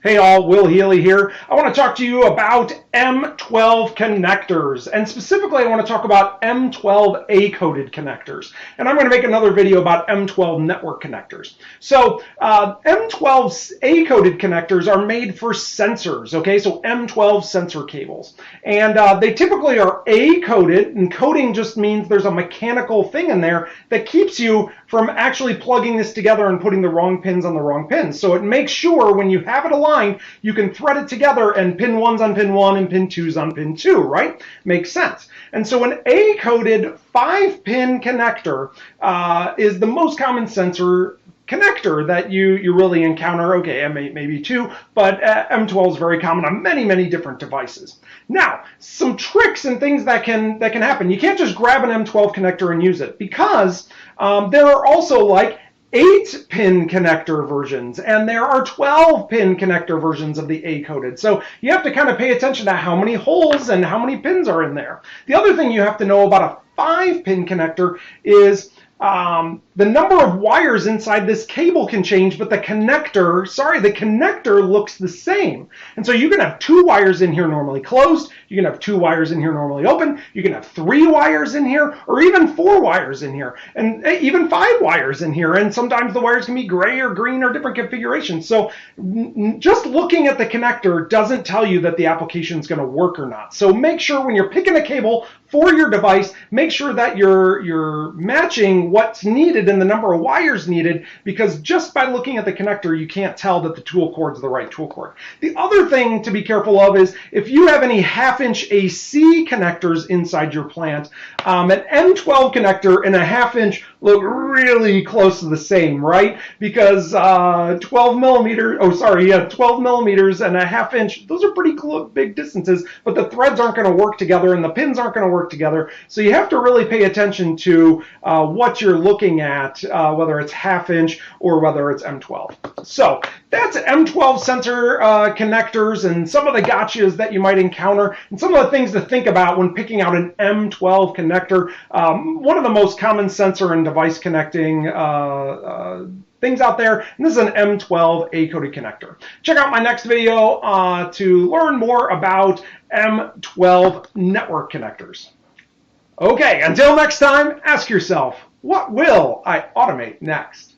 Hey all, Will Healy here. I want to talk to you about M12 connectors, and specifically I want to talk about M12 A-coded connectors. And I'm going to make another video about M12 network connectors. So M12 A-coded connectors are made for sensors, okay? So M12 sensor cables. And they typically are A-coded, and coding just means there's a mechanical thing in there that keeps you from actually plugging this together and putting the wrong pins on the wrong pins. So it makes sure when you have it aligned, you can thread it together and pin 1's on pin 1 and pin 2's on pin 2, right? Makes sense. And so an A-coded 5-pin connector is the most common sensor connector that you really encounter. Okay, maybe 2, but M12 is very common on many different devices. Now, some tricks and things that can happen. You can't just grab an M12 connector and use it, because there are also like 8-pin connector versions, and there are 12-pin connector versions of the A-coded. So you have to kind of pay attention to how many holes and how many pins are in there. The other thing you have to know about a 5-pin connector is the number of wires inside this cable can change, but the connector looks the same. And so you can have 2 wires in here normally closed, you can have 2 wires in here normally open, you can have 3 wires in here, or even 4 wires in here, and even 5 wires in here, and sometimes the wires can be gray or green or different configurations. So just looking at the connector doesn't tell you that the application is going to work or not. So make sure when you're picking a cable for your device, make sure that you're matching what's needed and the number of wires needed, because just by looking at the connector, you can't tell that the tool cord's the right tool cord. The other thing to be careful of is if you have any 1/2-inch AC connectors inside your plant, an M12 connector and a 1/2-inch look really close to the same, right? Because 12 millimeters and a 1/2-inch, those are pretty big distances, but the threads aren't going to work together and the pins aren't going to work together. So you have to really pay attention to what you're looking at, whether it's 1/2-inch or whether it's M12. So that's M12 sensor connectors and some of the gotchas that you might encounter and some of the things to think about when picking out an M12 connector. One of the most common sensor and device connecting things out there, and this is an M12 A-coded connector. Check out my next video to learn more about M12 network connectors. Okay, until next time, ask yourself, what will I automate next?